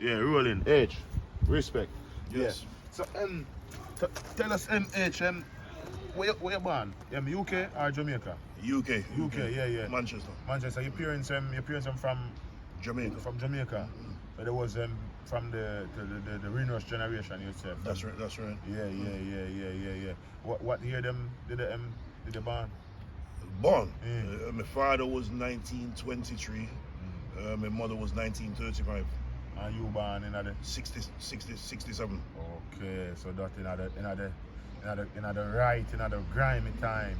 Yeah, rolling. H. Respect. Yes. Yeah. So tell us H where you born? UK or Jamaica? UK. Yeah. Manchester. Manchester. Your parents from Jamaica. From Jamaica. So there was from the Riots generation you said. That's right. Yeah. What year did they born? Born. My father was 1923. My mother was 1935. And you born in the 67. Okay, so that in the grimy time.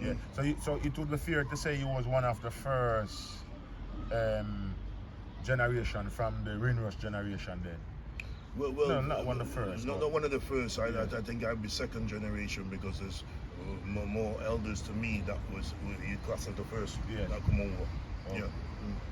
Yeah. So it would be fair to say you was one of the first generation from the Riots generation then. Well, no, not one of the first. Not one of the first. I think I'd be second generation because there's more elders to me that was you class as the first that come over. Oh. Yeah.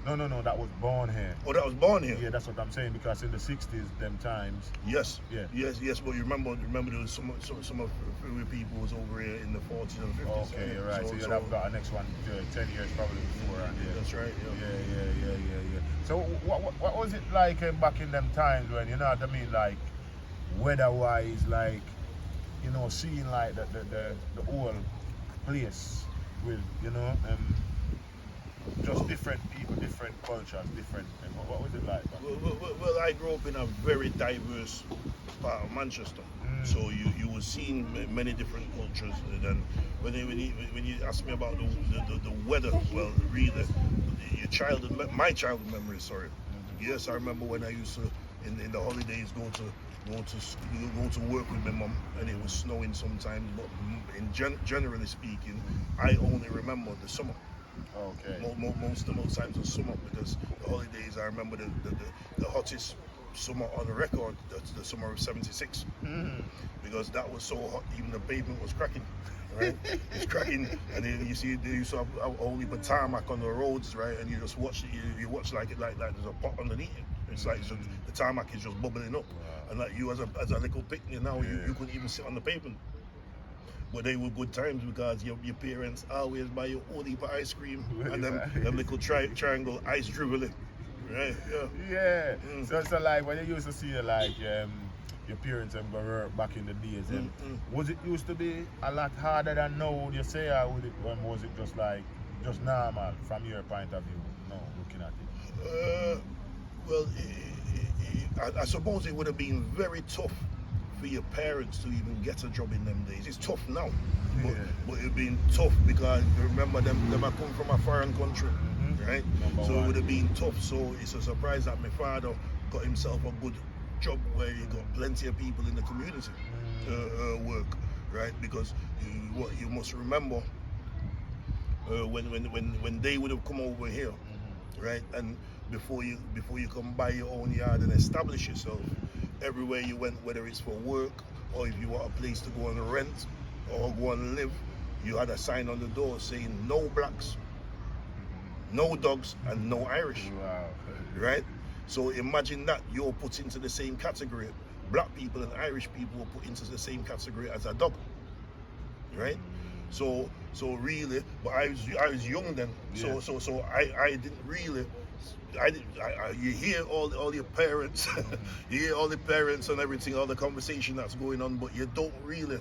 No, that was born here. Oh, that was born here. Yeah, that's what I'm saying because in the '60s, them times. Yes. Yeah. Yes. But you remember there was some of the people was over here in the 40s and 50s. Okay, you're right. So you'd have got a next one 10 years probably before. That's right. Yeah. So what was it like back in them times when you know what I mean, like weather-wise, like seeing like the whole place with just different people, different cultures, different. What was it like? Well, I grew up in a very diverse part of Manchester, so you were seeing many different cultures. And then when you ask me about the weather, well, really, my childhood memories. Sorry, yes, I remember when I used to in the holidays go to work with my mum, and it was snowing sometimes. But generally speaking, I only remember the summer. Okay. Most times in summer because the holidays. I remember the hottest summer on the record. That's the summer of '76, because that was so hot. Even the pavement was cracking. Right, it's cracking, and then you see they used to have only the tarmac on the roads, right? And you just watch it. You watch like there's a pot underneath it. It's like the tarmac is just bubbling up, and like you as a little picnic now, you couldn't even sit on the pavement. But they were good times because your parents always buy you all heap of ice cream and them little triangle ice dribbling. Right? Yeah. So like when you used to see like your parents go work back in the days, was it used to be a lot harder than now, would you say, or was it just normal from your point of view? No, looking at it. Well, I suppose it would have been very tough for your parents to even get a job in them days. It's tough now, but it's been tough because you remember them are coming from a foreign country, right? So it would have been tough. So it's a surprise that my father got himself a good job where he got plenty of people in the community work, right? Because what you must remember when they would have come over here, right? And before you come buy your own yard and establish yourself, everywhere you went, whether it's for work or if you want a place to go and rent or go and live, you had a sign on the door saying no blacks, no dogs, and no Irish. Wow. Right? So imagine that you're put into the same category. Black people and Irish people were put into the same category as a dog. Right? So really, but I was young then. So I didn't really. You hear all your parents, you hear all the parents and everything, all the conversation that's going on, but you don't really,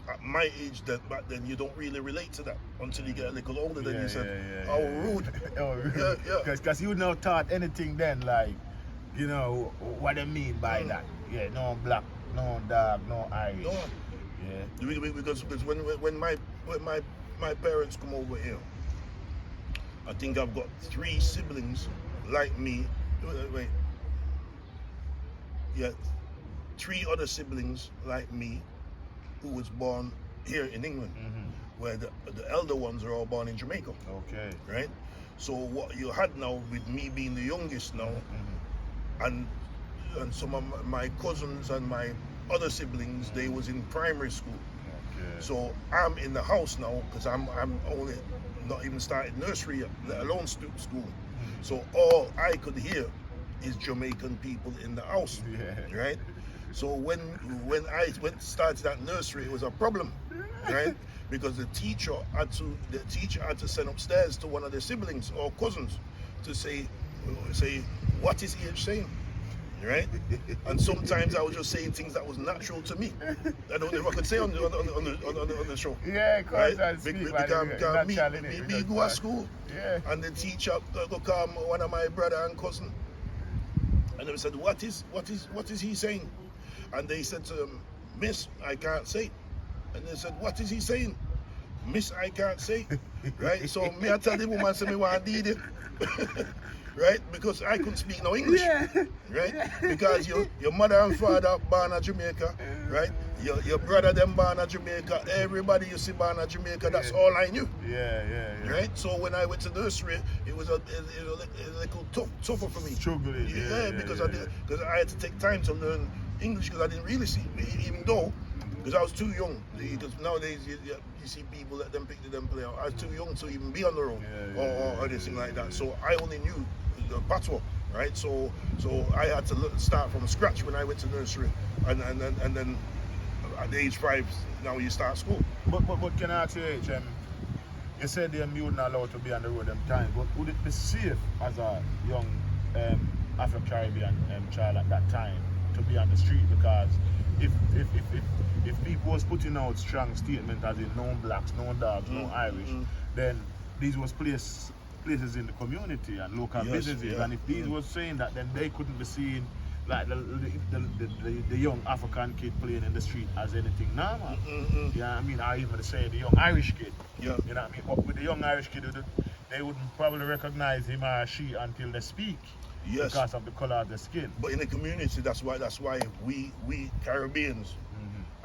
at my age back then, you don't really relate to that until you get a little older. Then you said, "Oh, rude." Because you not taught anything then, like, what I mean by that. Yeah, no black, no dog, no Irish. No. Yeah. Because when my parents come over here, I think I've got 3 siblings like me. Wait. Yeah, 3 other siblings like me who was born here in England, where the elder ones are all born in Jamaica. Okay. Right? So what you had now with me being the youngest now, and some of my cousins and my other siblings, they was in primary school. Okay. So I'm in the house now because I'm only not even started nursery yet, let alone school. So all I could hear is Jamaican people in the house, right? So when I started that nursery, it was a problem, right? Because the teacher had to send upstairs to one of their siblings or cousins to say what is he saying, right? And sometimes I was just saying things that was natural to me. I don't know if I could say on the show. Yeah, of course, I speak Because me go to school, yeah. and the teacher go come one of my brother and cousin, and they said, what is he saying? And they said to them, Miss, I can't say it. And they said, what is he saying? Miss, I can't say it. Right? So me I tell the woman, say me want to need it. Right? Because I couldn't speak no English. Yeah. Right? Because your mother and father born in Jamaica, right? Your brother them born in Jamaica, everybody you see born in Jamaica, that's all I knew. Yeah. Right? So when I went to nursery, it was a little tougher for me. Struggling. Because I had to take time to learn English because I didn't really see, even though, because I was too young. Because nowadays you see people let them pick them play. I was too young to even be on the road or anything like that. So I only knew the patois, right? So I had to start from scratch when I went to nursery, and then at the age 5, now you start school. But can I ask you, you said you were not allowed to be on the road them time, but would it be safe as a young Afro-Caribbean child at that time to be on the street? Because if people was putting out strong statement as in no blacks, no dogs, no Irish, then these was places in the community and local businesses, and if these was saying that, then they couldn't be seen like the young African kid playing in the street as anything normal. Yeah, I mean, I even say the young Irish kid. Yeah. You know what I mean? But with the young Irish kid, they wouldn't probably recognize him or she until they speak. Yes. Because of the color of the skin. But in the community, that's why we Caribbeans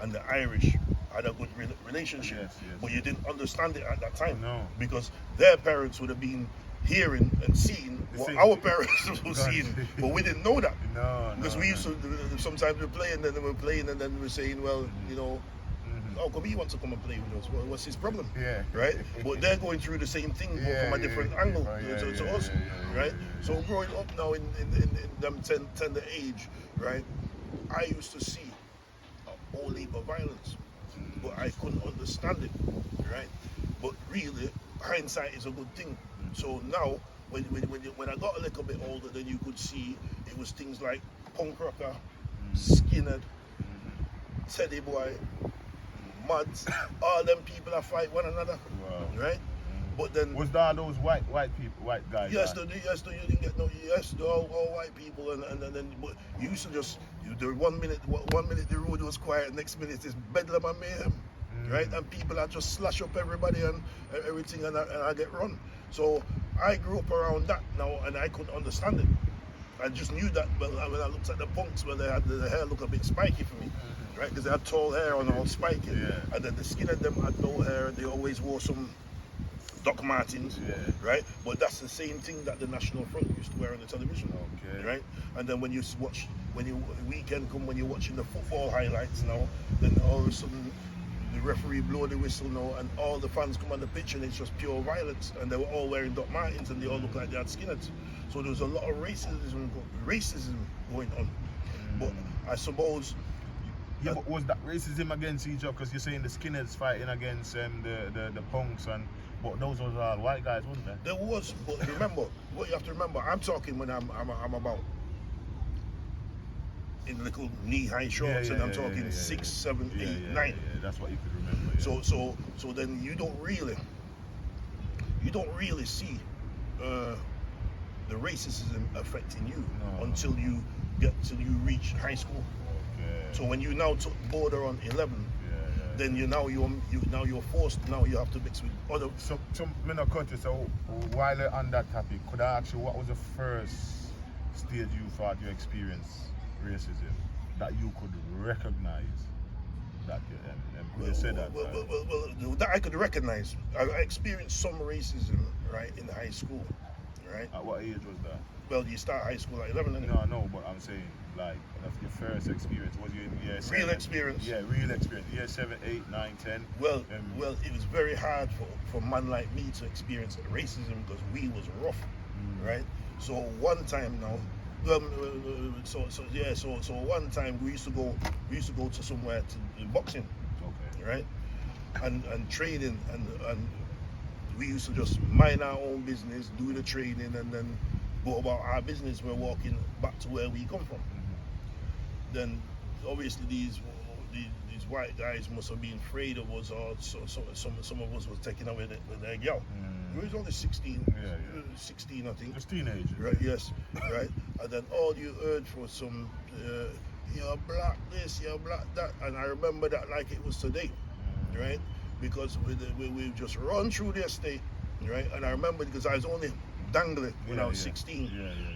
and the Irish had a good relationship. Yes. But you didn't understand it at that time. No. Because their parents would have been hearing and seeing what our parents were seeing, but we didn't know that. Because we used to sometimes we're playing, and then we're saying, well, you know, how come he wants to come and play with us? Well, what's his problem? Yeah. Right? But they're going through the same thing from a different angle to us. Right? So growing up now in them tender age, right, I used to see a whole heap of violence, but I couldn't understand it. Right? But really, hindsight is a good thing. So now, when I got a little bit older, then you could see it was things like punk rocker, skinhead, teddy boy, muds, all them people that fight one another. Wow. Right? But then was there those white people, white guys? Yes, you didn't get no. Yes, they're all white people, and then but you used to just the 1 minute the road was quiet, next minute it's bedlam and mayhem. Right, and people are just slash up everybody and everything, and I get run. So I grew up around that now, and I couldn't understand it. I just knew that. But when I looked at the punks, well, they had the hair look a bit spiky for me, right? Because they had tall hair and all spiky, and then the skin of them had no hair, and they always wore some Doc Martens, right? But that's the same thing that the National Front used to wear on the television, right? And then when you weekend come, when you're watching the football highlights now, then all of a sudden the referee blow the whistle now, and all the fans come on the pitch, and it's just pure violence. And they were all wearing Doc Martens, and they all look like they had skinheads. So there was a lot of racism going on. But I suppose. Yeah, but was that racism against each other? Because you're saying the skinheads fighting against the punks, but those was all white guys, wasn't there? There was, but remember, what you have to remember, I'm talking when I'm about in little knee-high shorts, and I'm talking 6, 7, 8, 9. Yeah, that's what you could remember. Yeah. So then you don't really see the racism affecting you until you reach high school. So when you now took border on 11, then you're forced. Now you have to mix with other. So me not cut you. So while you're on that topic, could I ask you what was the first stage you thought you experienced racism that you could recognize? That you said that. Well, that I could recognize. I experienced some racism right in high school, right. At what age was that? Well, you start high school at 11. No, but I'm saying like that's your first experience. Was you in year 7? Real experience. Yeah, real experience. Year 7, 8, 9, 10. Well, it was very hard for a man like me to experience racism because we was rough, right? So one time now, so one time we used to go to somewhere to do boxing, right? And training, and we used to just mind our own business, do the training, and then go about our business, we're walking back to where we come from. Then obviously these white guys must have been afraid of us, or some of us was taking away their girl. We was only 16, 16 I think. Just teenage. Right, yes, right. And then all you heard was some, you're black this, you're black that. And I remember that like it was today, right? Because we just run through the estate, right? And I remember because I was only dangling when I was 16.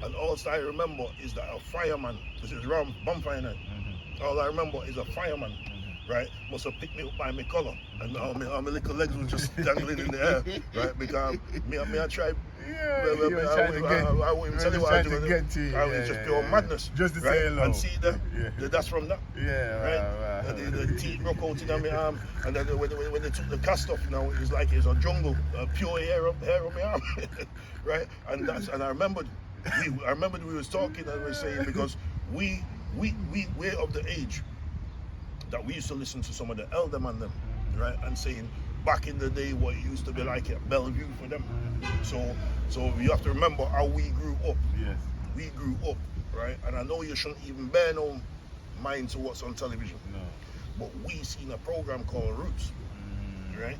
And all I remember is that a fireman, this is around bonfire night, all I remember is a fireman, right, must have picked me up by my collar, and all my little legs was just dangling in the air, right, because me I tried, I wouldn't tell you what I do, I was just pure madness, just to right? say hello. And see that's from that, right? The teeth broke out in my arm, and then when they took the cast off, it was like it was a jungle, pure hair on my arm, right? And I remembered we was talking and we were saying, because we're of the age that we used to listen to some of the elder man them, right, and saying back in the day what it used to be like at Bellevue for them. So you have to remember how we grew up. Yes. We grew up, right? And I know you shouldn't even bear no mind to what's on television. No. But we seen a program called Roots, right?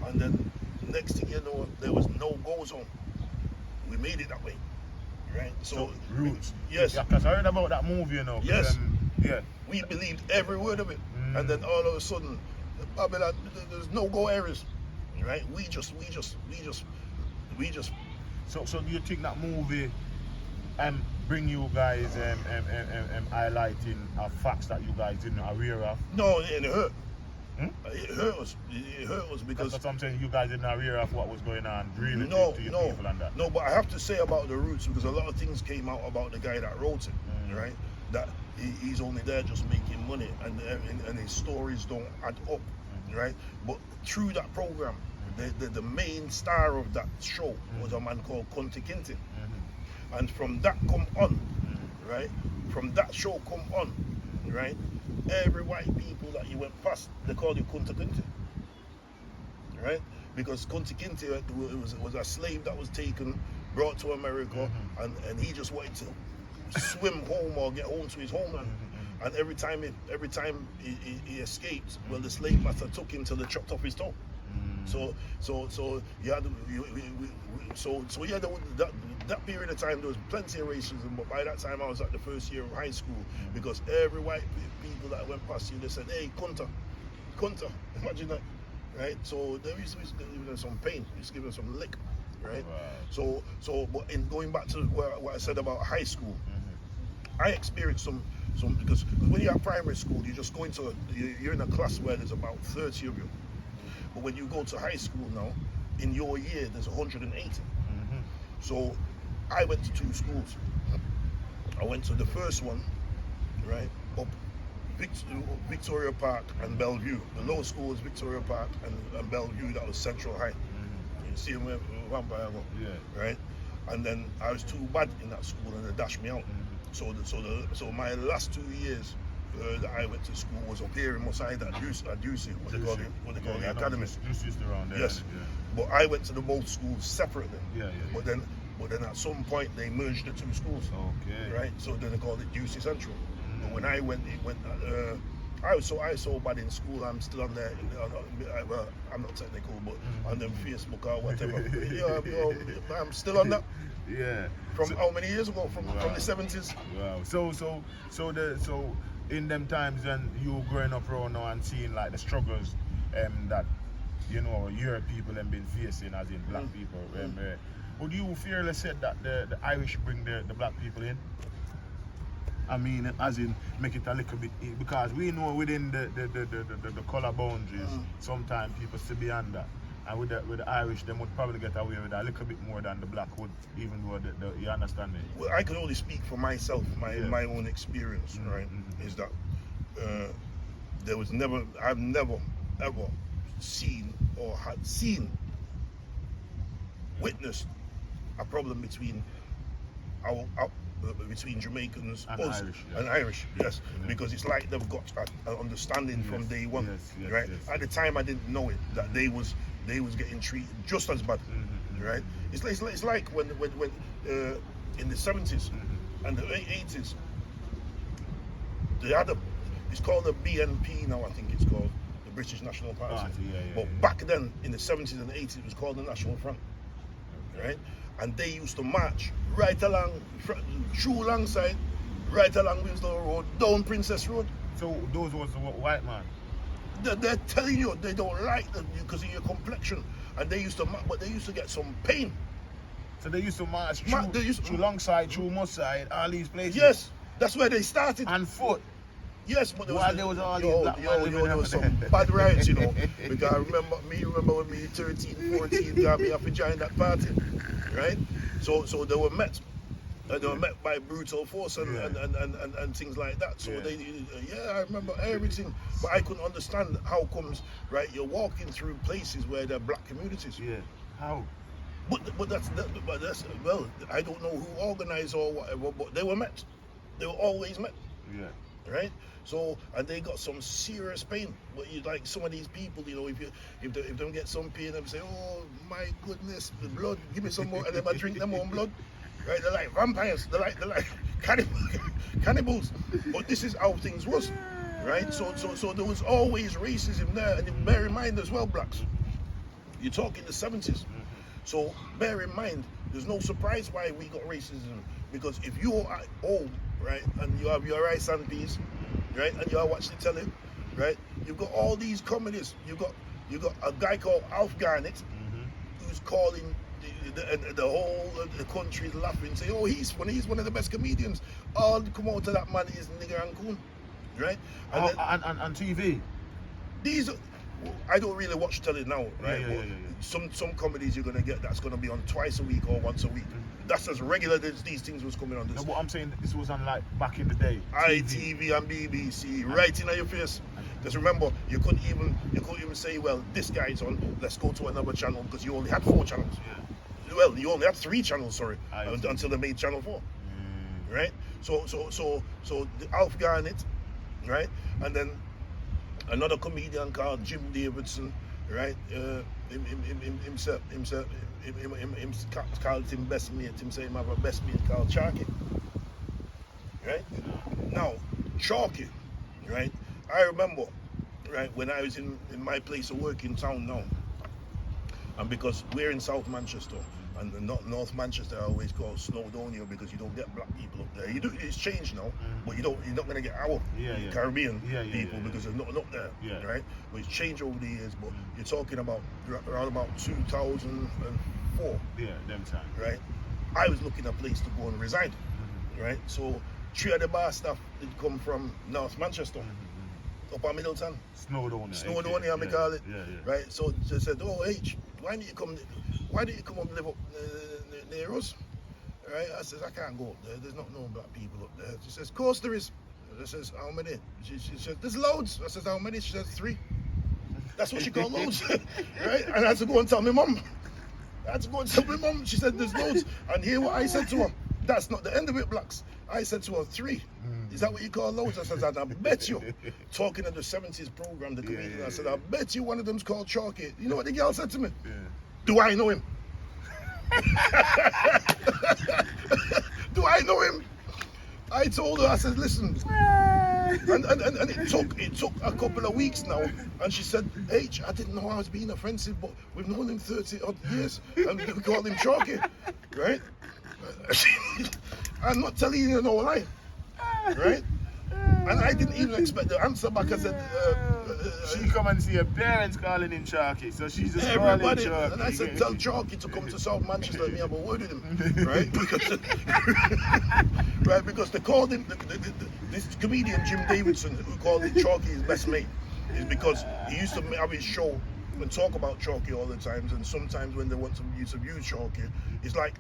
And then next thing you know, there was no go zone. We made it that way. Right, so Roots. Yes. Yeah, because I heard about that movie, Yes. Yeah. We believed every word of it, and then all of a sudden, Babylon, there's no go areas, right? We just. So do you think that movie bring you guys highlighting facts that you guys didn't aware of? No, and it hurt. It hurt us. It hurt us because that's what I'm saying. You guys didn't aware of what was going on, really, no, to your no, people and that. No, but I have to say about the Roots, because a lot of things came out about the guy that wrote it, right? That he's only there just making money, and his stories don't add up, right? But through that program, the main star of that show was a man called Kunti Kinte, and from that come on, right? From that show come on, right? Every white people that you went past, they called you Kunti Kinte, right? Because Kunti Kinte was a slave that was taken, brought to America, and he just wanted to swim home or get home to his homeland. And every time he escaped, well, the slave master took him till they chopped off his toe. So yeah, that period of time there was plenty of racism, but by that time I was at the first year of high school, because every white people that went past you, they said, "Hey, Kunta," imagine that, right? So they used to give them some pain, used to give them some lick, right? Wow. So but in going back to what I said about high school, I experienced some because when you're at primary school, you're in a class where there's about 30 of you. But when you go to high school now, in your year, there's 180. So I went to two schools. I went to the first one, right, up Victoria Park and Bellevue. The lower school was Victoria Park and Bellevue, that was Central High. You see where Vampire go? Yeah. Right? And then I was too bad in that school and they dashed me out. So my last 2 years that I went to school was up here in Mosaid at Ducey, what they call the academy. Ducey's around there. Yes. Yeah. But I went to the both schools separately. Yeah. But then at some point they merged the two schools. Okay. Right? So then they called it Ducey Central. But when I went, I was so bad in school. I'm still on there. I'm not technical, but on them Facebook or whatever. I'm still on that. Yeah. From how many years ago? From the 70s. Wow. So in them times when you growing up around now and seeing like the struggles that your people have been facing, as in black people, would you fairly say that the Irish bring the black people in? I mean, as in make it a little bit, because we know within the colour boundaries, sometimes people still beyond that. And with the Irish, they would probably get away with a little bit more than the black would, even though you understand me? Well, I can only speak for myself, my own experience, right? Is that I've never ever seen or had witnessed a problem between between Jamaicans and Irish, yes, because it's like they've got an understanding from day one, right? Yes. At the time, I didn't know it, that they was getting treated just as bad, right? It's like when in the 70s and the 80s, they had it's called the BNP now, I think it's called, the British National Party. But back then, in the 70s and 80s, it was called the National Front, right? And they used to march right along, through alongside, right along Winslow Road, down Princess Road. So those was the white man? They're telling you they don't like them because of your complexion. And they used to, but they used to get some pain. So they used to march through Longside, through Moorside, all these places? Yes, that's where they started. And foot? Yes, but there was all these black men there was some bad riots, you know. Because I remember when me 13, 14, got me up to join that party, right? So they were met. They were met by brutal force and things like that. So I remember everything. But I couldn't understand how comes, right, you're walking through places where there are black communities. Yeah, how? But that's well, I don't know who organized or whatever, but they were met. They were always met. Yeah. Right? So, and they got some serious pain. But you like some of these people, you know, if they don't get some pain, they say, oh my goodness, the blood, give me some more, and then I drink them own blood. Right? They're like vampires, they're like cannibals. But this is how things was. Right? So there was always racism there, and bear in mind as well, blacks. You're talking the 70s. So bear in mind, there's no surprise why we got racism. Because if you're at home, right, and you have your rice and peas, right, and you are watching the telly, right, you've got all these comedies. You got a guy called Alf Garnett, who's calling the whole the country laughing, say, oh, he's one of the best comedians. All come out to that man is nigger and coon, right? And TV. These. I don't really watch telly now, right? Yeah. Some comedies you're gonna get that's gonna be on twice a week or once a week. That's as regular as these things was coming on. This. No, but I'm saying this was on like back in the day. ITV and BBC, right in your face. Because remember, you couldn't even say, well, this guy's on. Let's go to another channel because you only had 4 channels. Yeah. Well, you only had 3 channels, sorry, until they made channel 4, right? So the Alf Garnett, right, and then another comedian called Jim Davidson, right? Him called him best mate. Him say him have a best mate called Chalky, right? Now, Chalky, right? I remember, right, when I was in my place of work in town now, and because we're in South Manchester, and North Manchester I always call Snowdonia because you don't get black people up there. You do, it's changed now, but you're not gonna get our Caribbean people because there's nothing up there, right? But it's changed over the years. But you're talking about around about 2004. Yeah, them time. Right? I was looking at a place to go and reside, right? So 3 of the bar staff did come from North Manchester, Upper Middleton. Snowdonia, I call it. Right? So they said, oh H, why didn't you come and live up near us? Right? I says, I can't go up there. There's not no black people up there. She says, of course there is. I says, how many? She says, there's loads. I says, how many? She says, 3. That's what she called loads. Right? And I had to go and tell my mum. She said, there's loads. And hear what I said to her. That's not the end of it, blacks. I said to her, 3. Is that what you call loads? I said, I bet you. Talking of the 70s program, the comedian, I said, I bet you one of them's called Chalky. You know what the girl said to me? Do I know him? Do I know him? I told her, I said, listen. And it took a couple of weeks now. And she said, H, I didn't know I was being offensive, but we've known him 30 odd years. And we call him Chalky. Right? I'm not telling you no lie. Right? And I didn't even expect the answer back. I said, she come and see her parents calling him Chalky, so she's just everybody. Calling Chalky. And I said, tell Chalky to come to South Manchester and me have a word with him, right? Because they called him this comedian Jim Davidson, who called him Chalky his best mate, is because he used to have his show and talk about Chalky all the times. And sometimes when they want to use Chalky, it's like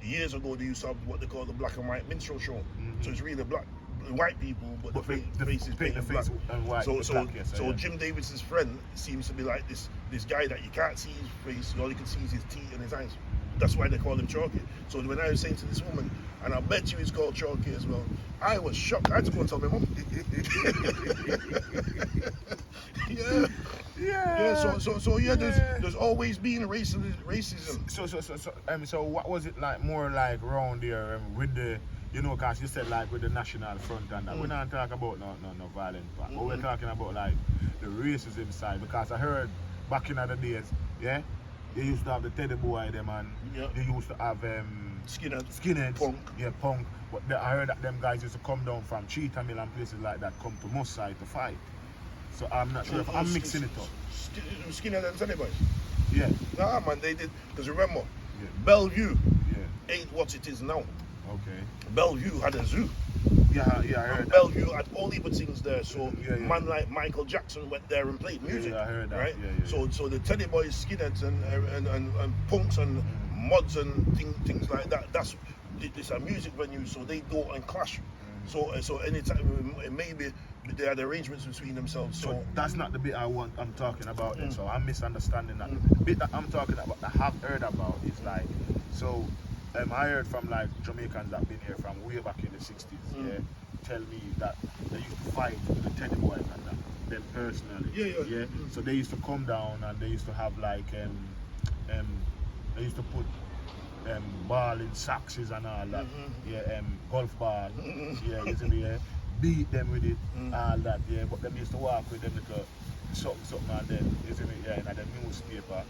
years ago they used to have what they call the black and white minstrel show. So it's really white people, but the face is painted black. So Jim Davidson's friend seems to be like this guy that you can't see his face, all you can see is his teeth and his eyes. That's why they call him Chalky. So when I was saying to this woman, and I bet you he's called Chalky as well, I was shocked. I had to go and tell my mum. Yeah. So yeah, there's always been racism. So what was it like more like around there with the, you know, cause you said like with the National Front and that. We're not talking about no violent part, but we're talking about like the racism side, because I heard back in the days, yeah, they used to have the Teddy Boy them, and they used to have skinheads, Punk. yeah, punk. But I heard that them guys used to come down from Cheetah Mill and places like that, come to Moss side to fight. So I'm not sure if I'm mixing it up. Skinhead and Teddy Boys. Yeah. Nah, man, they did, because remember, Yeah. Bellevue Yeah. ain't what it is now. Okay. Bellevue had a zoo. Yeah, I heard that. Bellevue had all the things there, so Yeah. man like Michael Jackson went there and played music. Yeah, I heard that. Right? Yeah. So the Teddy Boys, skinheads and punks and mods and things like that. It's a music venue, so they go and clash. So anytime maybe they had arrangements between themselves. So that's not the bit I'm talking about then. So I'm misunderstanding that. The bit that I'm talking about, I have heard about, is like, so I heard from like Jamaicans that been here from way back in the 60s, yeah, tell me that they used to fight with the Teddy Boys and that, them personally. Yeah. So they used to come down and they used to have like they used to put ball in saxes and all that. Yeah, golf ball. Yeah, isn't it? Yeah. Beat them with it, all that, yeah. But them used to walk with them little something and then, isn't it? Yeah, and the newspaper.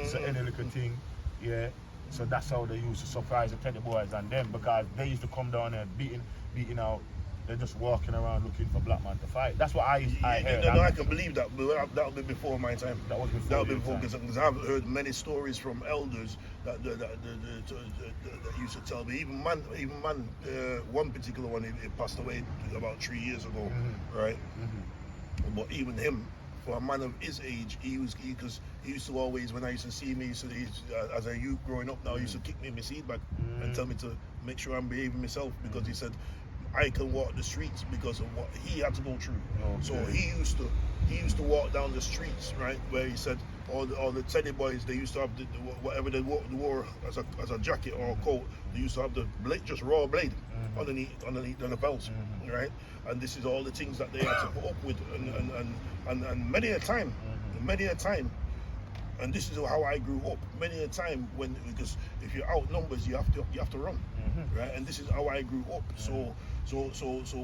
So any little thing, yeah. So that's how they used to surprise the Teddy Boys and them, because they used to come down and beating out. They're just walking around looking for black man to fight. That's what I heard. No, I can believe that, but that'll be before my time. That was before. Because I've heard many stories from elders that used to tell me. Even man, one particular one, he passed away about 3 years ago, right? But even him, for a man of his age, because he used to always, when I used to see me, as a youth growing up now, he used to kick me in my seat back and tell me to make sure I'm behaving myself, because he said I can walk the streets because of what he had to go through. Okay. So he used to walk down the streets, right, where he said all the Teddy Boys, they used to have whatever they wore as a jacket or a coat, they used to have the blade, just raw blade underneath the belts, right? And this is all the things that they had to put up with, and many a time, and this is how I grew up. Many a time because if you're outnumbers, you have to run, right? And this is how I grew up. So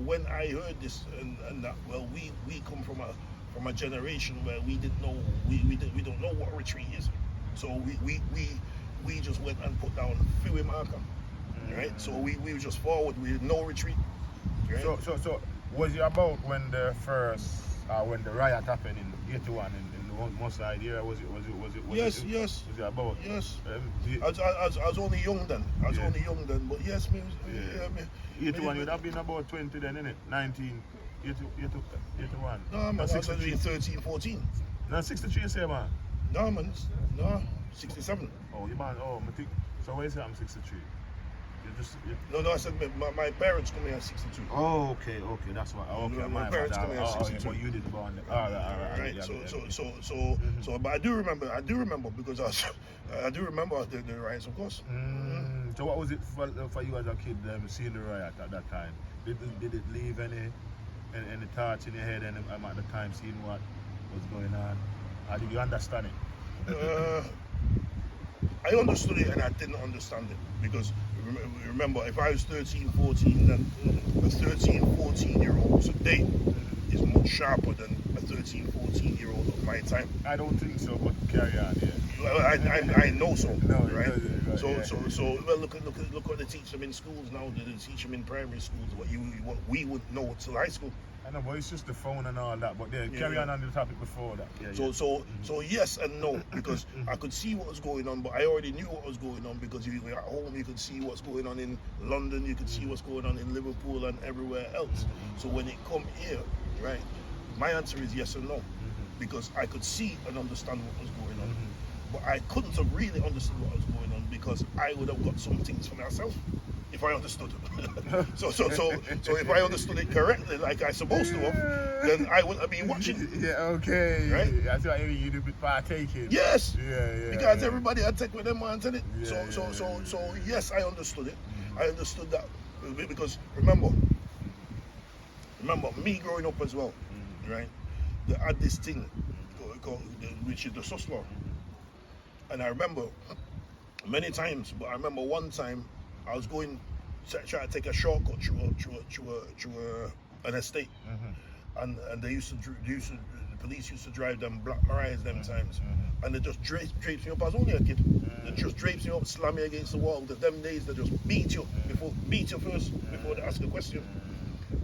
when I heard this and that, well, we come from a generation where we didn't know, we don't know what retreat is. So we just went and put down a few marker, right? So we were just forward with no retreat. Right? So was it about when the first when the riot happened in 81 in the one side here? Was it Yes. Was it about? Yes. I was only young then. But yes, me. 81, you'd have been about 20 then, innit? 19, 81. No, man, I was 13, 14. No, 63 you say, man? No, man, 67. Oh, you man, I think, so why you say I'm 63? No, I said my parents come here at 62. Oh, okay, that's why. Okay, my parents come here at 62. But you did born there. All right. Yeah, so, but I do remember because I do remember the riots, of course. So what was it for you as a kid seeing the riot at that time? Did it leave any thoughts in your head and at the time seeing what was going on? How did you understand it? I understood it and I didn't understand it, because remember, if I was 13, 14, then a 13, 14-year-old today is much sharper than a 13, 14-year-old of my time. I don't think so, but carry on, yeah. I know so, no, right? Right, so well, look what they teach them in schools now. They teach them in primary schools what we would know till high school. I know, but it's just the phone and all that. But carry on the topic before that. So yes and no, because I could see what was going on, but I already knew what was going on, because you were at home, you could see what's going on in London, you could see what's going on in Liverpool and everywhere else. So when it come here, right, my answer is yes and no, because I could see and understand what was going on, but I couldn't have really understood what was going on, because I would have got some things for myself if I understood it. so if I understood it correctly, like I supposed to have, then I wouldn't have been watching. Yeah, okay. Right? That's why you'd be partaking. Yes. Yeah. Because everybody had take with them and it. Yeah, So yes, I understood it. I understood that, because remember me growing up as well, right? They had this thing. which is the sus law. And I remember many times, but I remember one time I was going to try to take a shortcut through an estate, and they used to the police used to drive them black Mariahs them times, and they just drapes me up. I was only a kid. They just drapes me up, slam me against the wall. Them days they just beat you first before they ask a question,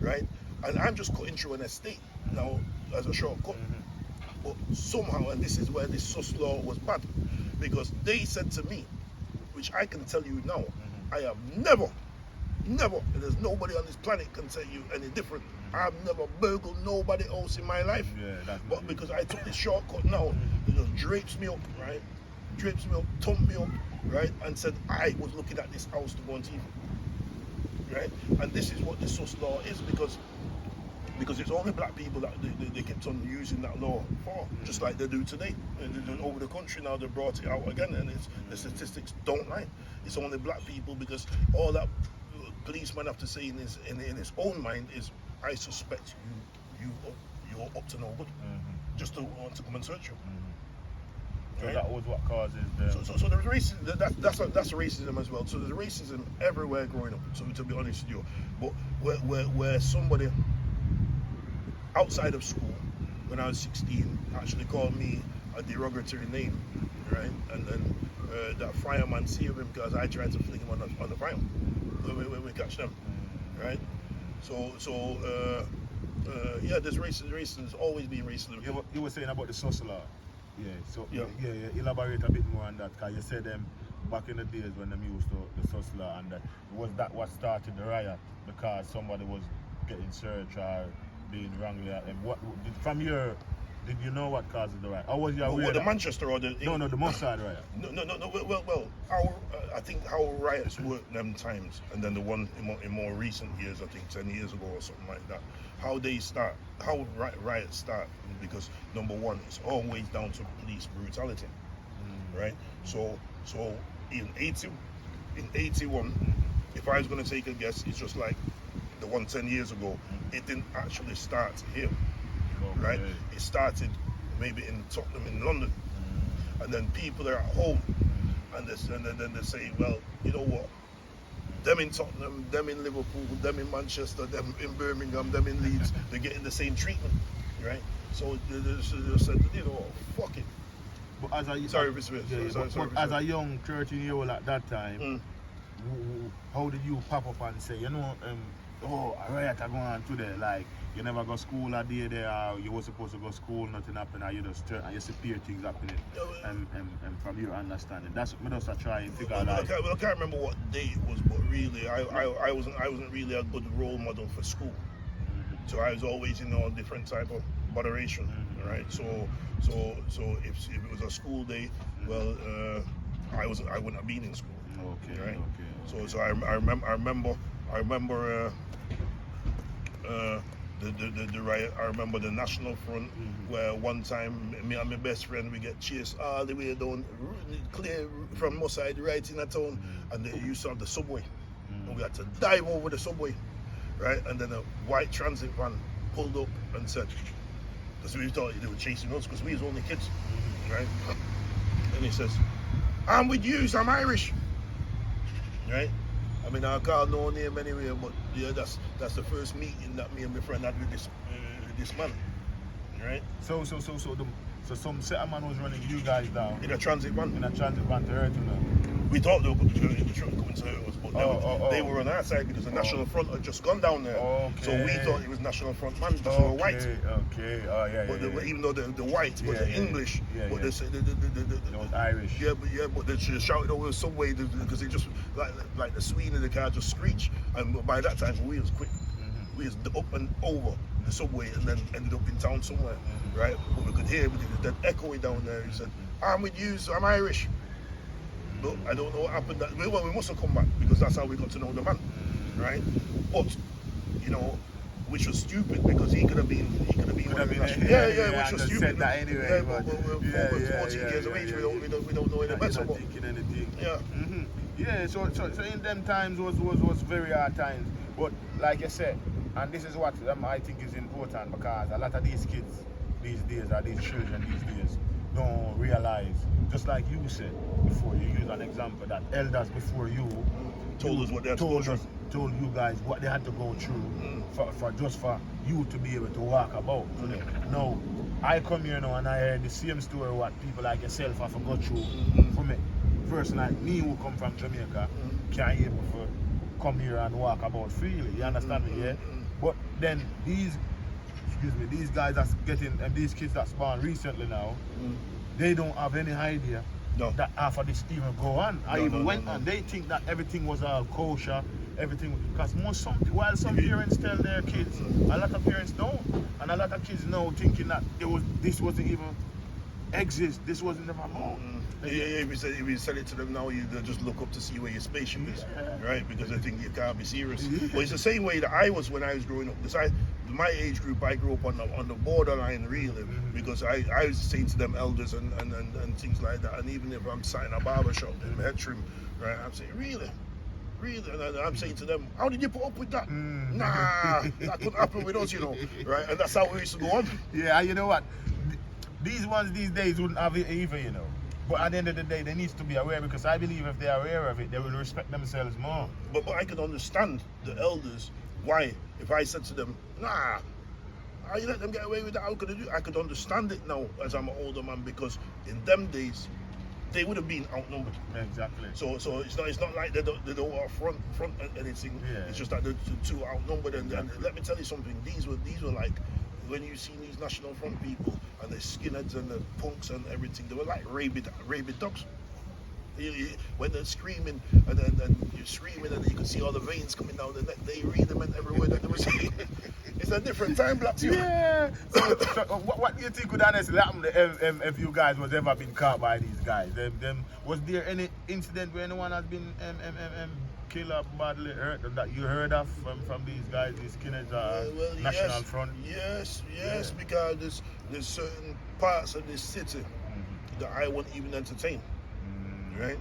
right? And I'm just cutting through an estate now as a shortcut. But somehow, and this is where this sus law was bad, because they said to me, which I can tell you now, I have never, and there's nobody on this planet can tell you any different. I've never burgled nobody else in my life. But because I took this shortcut now, it just drapes me up, right? Drapes me up, thumped me up, right? And said I was looking at this house to go on TV, right? And this is what the sus law is, because it's only black people that they kept on using that law for, just like they do today. And over the country now, they brought it out again, and the statistics don't lie. It's only black people, because all that policeman have to say in his own mind is, I suspect you're up to no good, just to want to come and search you. So that was what causes the... So there's racism. That's racism as well. So there's racism everywhere growing up. So to be honest with you, but where somebody outside of school, when I was 16, actually called me a derogatory name, right? And then that fireman saved him because I tried to fling him on the fire when we catch them, right? So yeah, there's racism, always been racism. Yeah, you were saying about the sus law. Yeah, so yeah, elaborate a bit more on that, because you said them back in the days when them used the sus law, and was that what started the riot, because somebody was getting searched or being wrongly at them. Did you know what causes the riot? Or was you aware? The Manchester or the... No, the Mossad riot. No. Well, I think how riots work them times, and then the one in more recent years, I think 10 years ago or something like that, how riots start, because number one, it's always down to police brutality, right? So in 81, if I was going to take a guess, it's just like the one 10 years ago. It didn't actually start here. Right? It started maybe in Tottenham in London, and then people are at home, and then they say, well, you know what? Them in Tottenham, them in Liverpool, them in Manchester, them in Birmingham, them in Leeds, they're getting the same treatment, right? So they said, you know, fuck it. But as a sorry, as a young 13-year-old at that time, how did you pop up and say, you know, oh, a riot are going on today, like, you never go school a day there, or you were supposed to go school, nothing happened, or you just turn and you see peer things happening, and from your understanding. That's what I just try and figure out. I can't remember what day it was, but really, I wasn't really a good role model for school. So I was always in a different type of moderation, right? So if it was a school day, well, I wouldn't have been in school. Okay. Right. Okay. So I remember the riot. I remember the National Front, where one time me and my best friend, we get chased all the way down, clear from Mossad right in the town, and they used to have the subway, and we had to dive over the subway, right? And then a white transit van pulled up and said, because we thought they were chasing us because we was only kids, right? And he says, "I'm with you, I'm Irish," right? I mean, I call no name anyway, but yeah, that's the first meeting that me and my friend had with this man, right? So some set man was running you guys down in a transit van. To hurt you. We thought they were coming to hurt us, but they were on our side because the National Front had just gone down there. Okay. So we thought it was National Front man because they were white. Okay. Oh yeah. But even though the white was English, but they said it was Irish. But they shouted over the subway because they just like the swing of the car just screeched, and by that time we was quick. We was up and over the subway and then ended up in town somewhere, right? But we could hear that echoing down there. He said, "I'm with you, so I'm Irish." But I don't know what happened. Well, we must have come back because that's how we got to know the man, right? But you know, which was stupid because he could have been one of the national. Which was stupid. Said that anyway, but we're 14 years of age. We don't know any better. Not thinking anything. Yeah. Yeah. So in them times was very hard times. But like you said, and this is what I think is important, because a lot of these kids these days, or these children these days, don't realize, just like you said before, you use an example that elders before you Told us what they had to go through. Told you guys what they had to go through for you to be able to walk about today. Now, I come here now and I hear the same story what people like yourself have to go through. From a person like me who come from Jamaica can't able to come here and walk about freely. You understand me, yeah? But then these guys that's getting, and these kids that's born recently now, they don't have any idea that after this even go on. I even went on. They think that everything was all kosher, everything, because while some parents tell their kids, a lot of parents don't, and a lot of kids now thinking that this wasn't even exist. This wasn't never known. If you sell it to them now, they'll just look up to see where your spaceship is, right? Because they think you can't be serious. But it's the same way that I was when I was growing up. Because my age group, I grew up on the borderline, really, because I was saying to them elders and things like that. And even if I'm sat in a barber shop in Headstrom, right, I'm saying, really? And I'm saying to them, how did you put up with that? Nah, that couldn't happen with us, you know, right? And that's how we used to go on. Yeah, you know what? These ones these days wouldn't have it either, you know. But at the end of the day, they need to be aware, because I believe if they're aware of it, they will respect themselves more. But I can understand the elders why. If I said to them, nah, how you let them get away with that? How could I do? I could understand it now as I'm an older man, because in them days, they would have been outnumbered. Exactly. So it's not like they don't want front anything. Yeah. It's just that they're too outnumbered. And let me tell you something. These were like, when you see these National Front people and the skinheads and the punks and everything, they were like rabid dogs. When they're screaming and you're screaming and you can see all the veins coming down the neck, they read them and every word that they were saying. It's a different time, Black. Yeah. So what do you think would honestly happen if you guys was ever been caught by these guys? Was there any incident where anyone has been killed or badly hurt that you heard of from these guys, these skinheads, National Front? Yes, because there's certain parts of this city that I wouldn't even entertain. Right?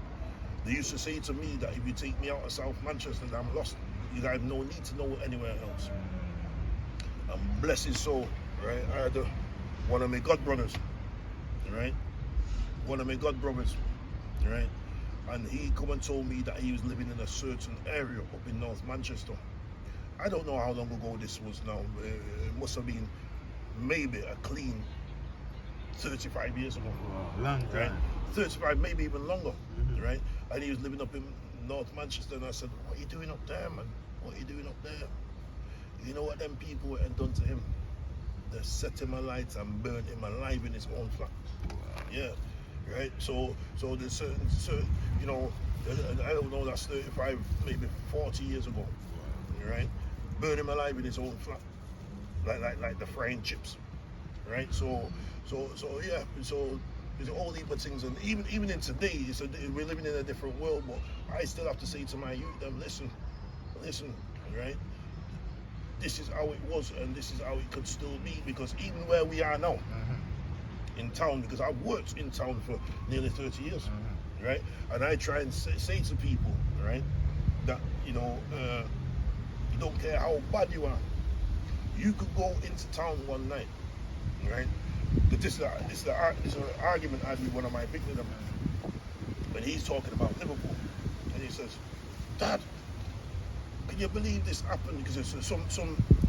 They used to say to me that if you take me out of South Manchester, I'm lost. You have no need to know anywhere else. And bless his soul, right? I had one of my god brothers, right? Right? And he come and told me that he was living in a certain area up in North Manchester. I don't know how long ago this was now. It must have been maybe a clean 35 years ago. Wow, long time. Right? 35, maybe even longer, right? And he was living up in North Manchester, and I said, what are you doing up there, man? What are you doing up there? You know what them people had done to him? They set him alight and burned him alive in his own flat. Wow. Yeah, right? So there's certain, you know, I don't know, that's 35, maybe 40 years ago, right? Burned him alive in his own flat, like the frying chips, right? So yeah, so there's all these things, and even in today, we're living in a different world, but I still have to say to my youth, listen, right? This is how it was, and this is how it could still be, because even where we are now, in town, because I've worked in town for nearly 30 years, right? And I try and say to people, right, that, you know, you don't care how bad you are, you could go into town one night, right? This is an argument I had with one of my big men, when he's talking about Liverpool, and he says, Dad, can you believe this happened? Because it's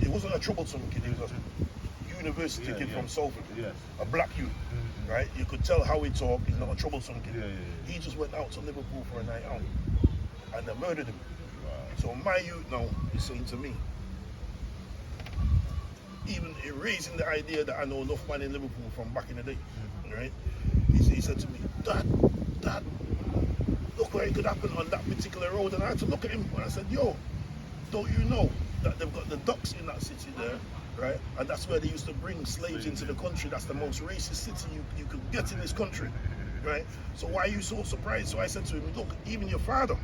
it wasn't a troublesome kid, he was a university kid from Salford, a black youth, right? You could tell how he talked, he's not a troublesome kid. He just went out to Liverpool for a night out, and they murdered him. So my youth now is saying to me, even erasing the idea that I know enough man in Liverpool from back in the day, right? He said to me, Dad, look where it could happen on that particular road. And I had to look at him and I said, yo, don't you know that they've got the docks in that city there, right? And that's where they used to bring slaves into the country. That's the most racist city you could get in this country, right? So why are you so surprised? So I said to him, look, even your father,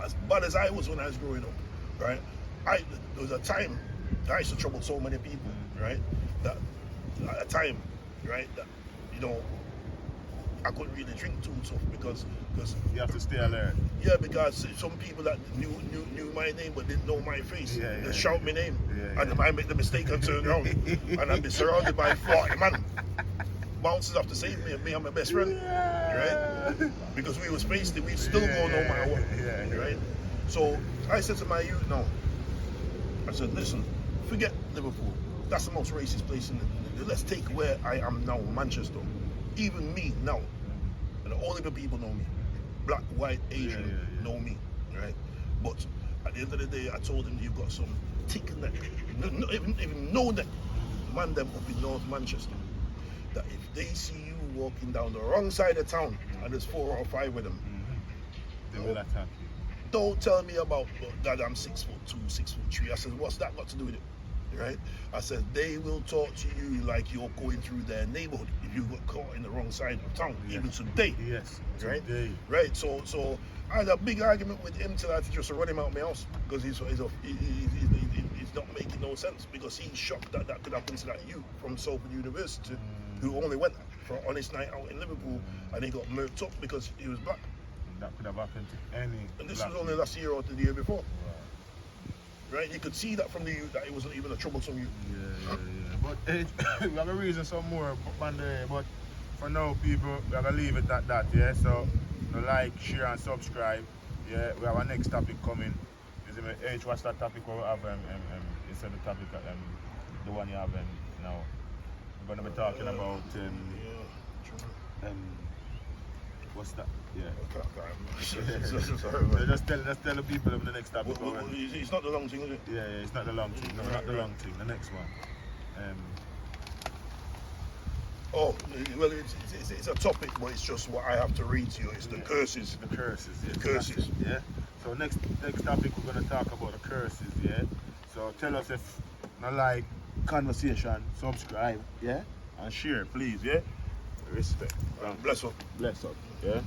as bad as I was when I was growing up, right? There was a time I used to trouble so many people, right? That at a time, right? That, you know, I couldn't really drink too tough because You have to stay alert. yeah, because some people that knew my name but didn't know my face, they shout my name, and I make the mistake and turn around, and I'd be surrounded by 40 man. Bouncers have to save me and my best friend, right? Because we was faced it, we'd still go no matter what, right? So I said to my youth now, I said, listen, forget Liverpool. That's the most racist place in the let's take where I am now, Manchester. Even me now, and only the people know me. Black, white, Asian know me, right? But at the end of the day, I told them you've got some thick neck, not even no neck, man them up in North Manchester. That if they see you walking down the wrong side of town and there's 4 or 5 of them, they will attack you. Don't tell me about that I'm 6'2", 6'3". I said, what's that got to do with it? Right? I said, they will talk to you like you're going through their neighborhood if you got caught in the wrong side of town, even today. Yes, right? Today. Right, so I had a big argument with him till I had to just run him out of my house because he's not making no sense, because he's shocked that could happen to that youth from Salford University who only went for an honest night out in Liverpool and he got murked up because he was black. That could have happened to any. And this was only last year or the year before. Right? You could see that from the youth that it wasn't even a troublesome youth. Yeah. But we have a reason some more, but for now, people, we have to leave it at that, yeah? So, like, share and subscribe. Yeah, we have our next topic coming. What's that topic we have instead of the topic, the one you have now? We're going to be talking about, what's that? Yeah. Just tell the people of the next topic. It's not the long thing, is it? Yeah, it's not the long thing. No, not the long thing. The next one. Well, it's a topic, but it's just what I have to read to you. It's the curses. The curses. Yeah. The curses. Yeah. So next topic we're gonna talk about the curses. Yeah. So tell us if you like conversation, subscribe. Yeah. And share, please. Yeah. Respect. Bless up. Bless up. Yeah.